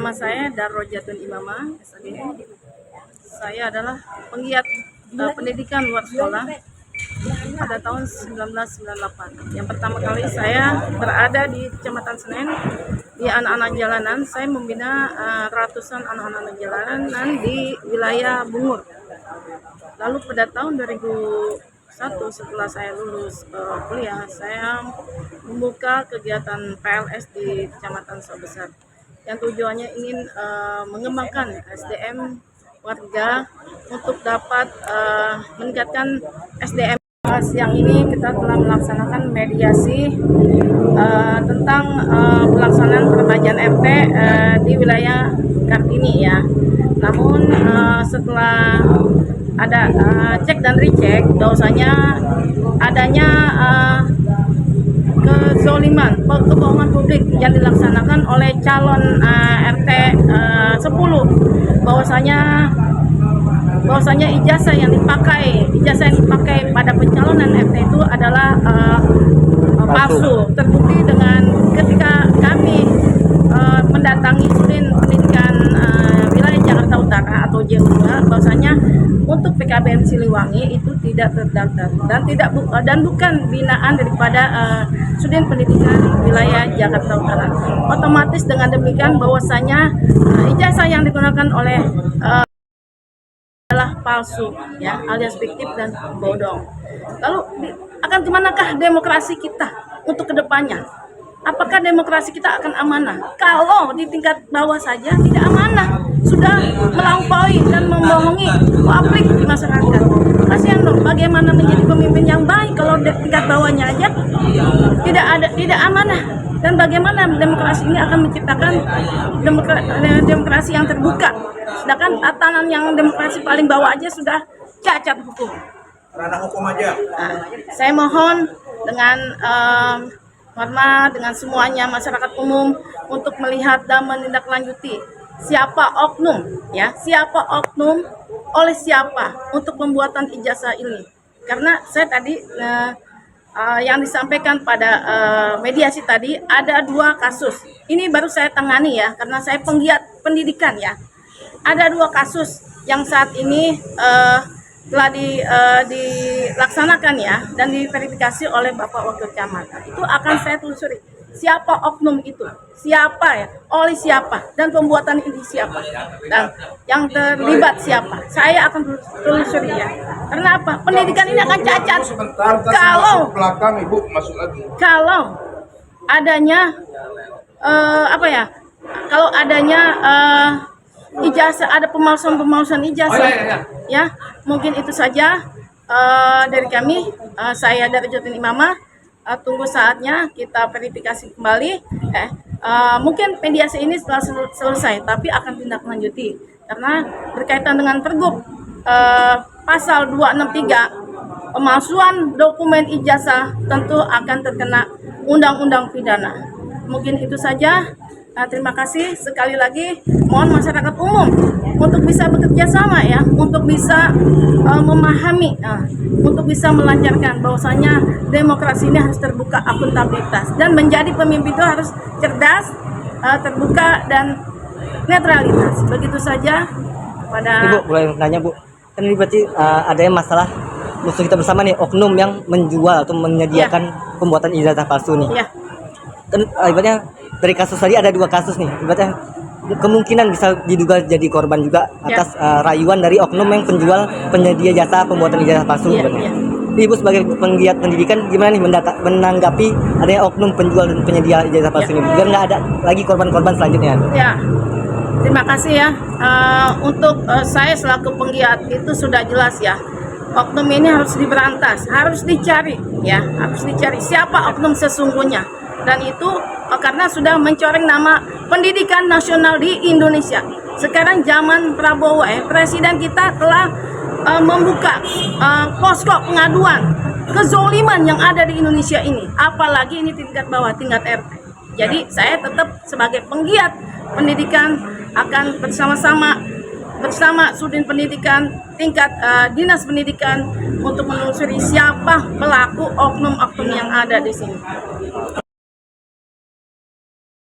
Nama saya Darrojatun Imamah, SAG. Saya adalah penggiat pendidikan luar sekolah pada tahun 1998. Yang pertama kali saya berada di Kecamatan Senen, di anak-anak jalanan. Saya membina ratusan anak-anak jalanan di wilayah Bungur. Lalu pada tahun 2001 setelah saya lulus kuliah, saya membuka kegiatan PLS di Kecamatan Sobesar yang tujuannya ingin mengembangkan SDM warga untuk dapat meningkatkan SDM. Siang ini kita telah melaksanakan mediasi tentang pelaksanaan peremajaan RT di wilayah Kartini ya. Namun setelah ada cek dan recheck, bahwasanya adanya kezoliman, kebohongan publik yang dilaksanakan oleh calon RT 10, bahwasanya ijazah yang dipakai pada pencalonan RT itu adalah palsu. Terbukti dengan ketika kami mendatangi Sudin Pendidikan Wilayah Jakarta Utara atau JUK, bahwasanya untuk PKBM Siliwangi itu tidak terdaftar dan bukan binaan daripada Sudin Pendidikan Wilayah Jakarta Utara. Otomatis dengan demikian bahwasanya ijazah yang digunakan oleh adalah palsu ya, alias fiktif dan bodong. Lalu akan kemanakah demokrasi kita untuk kedepannya? Apakah demokrasi kita akan amanah? Kalau di tingkat bawah saja tidak amanah, sudah melampaui dan membohongi publik di masyarakat. Kasihan dong, bagaimana menjadi pemimpin yang baik kalau di tingkat bawahnya aja tidak amanah. Dan bagaimana demokrasi ini akan menciptakan demokrasi yang terbuka, sedangkan tatanan yang demokrasi paling bawah aja sudah cacat hukum. Ranah hukum aja. Nah, saya mohon dengan hormat dengan semuanya masyarakat umum untuk melihat dan menindaklanjuti siapa oknum oleh siapa untuk pembuatan ijazah ini. Karena saya tadi yang disampaikan pada mediasi tadi ada 2 kasus. Ini baru saya tangani ya, karena saya penggiat pendidikan ya. Ada 2 kasus yang saat ini telah dilaksanakan ya dan diverifikasi oleh Bapak Wakil Camat. Itu akan saya telusuri siapa oknum itu, siapa ya, oleh siapa, dan pembuatan ini siapa, dan yang terlibat siapa. Saya akan telusuri ya. Karena apa? Pendidikan ini akan cacat kalau adanya kalau adanya ijazah, ada pemalsuan ijazah ya. Mungkin itu saja dari kami. Saya dari Darrojatun Imamah. Tunggu saatnya kita verifikasi kembali. Mungkin mediasi ini setelah selesai, tapi akan tindak lanjuti karena berkaitan dengan Pergub pasal 263, pemalsuan dokumen ijazah tentu akan terkena undang-undang pidana. Mungkin itu saja. Terima kasih sekali lagi. Mohon masyarakat umum untuk bisa bekerja sama ya, untuk bisa memahami, untuk bisa melancarkan bahwasanya demokrasi ini harus terbuka, akuntabilitas, dan menjadi pemimpin itu harus cerdas, terbuka, dan netralitas. Begitu saja. Ibu boleh nanya Bu, kan ini berarti ada yang masalah musuh kita bersama nih, oknum yang menjual atau menyediakan pembuatan ijazah palsu nih. Ya. Kan ibaratnya dari kasus tadi ada 2 kasus nih, ibaratnya kemungkinan bisa diduga jadi korban juga atas rayuan dari oknum yang penyedia jasa pembuatan ijazah palsu. Ibu sebagai penggiat pendidikan gimana nih menanggapi adanya oknum penjual dan penyedia ijazah palsu ini, biar nggak ada lagi korban-korban selanjutnya? Ya, terima kasih ya. Untuk saya selaku penggiat itu sudah jelas ya, oknum ini harus diberantas, harus dicari ya, harus dicari siapa oknum sesungguhnya. Dan itu karena sudah mencoreng nama pendidikan nasional di Indonesia. Sekarang zaman Prabowo presiden kita telah membuka posko pengaduan kezoliman yang ada di Indonesia ini, apalagi ini tingkat bawah, tingkat RT. Jadi saya tetap sebagai penggiat pendidikan akan bersama Sudin Pendidikan tingkat Dinas Pendidikan untuk menelusuri siapa pelaku oknum-oknum yang ada di sini.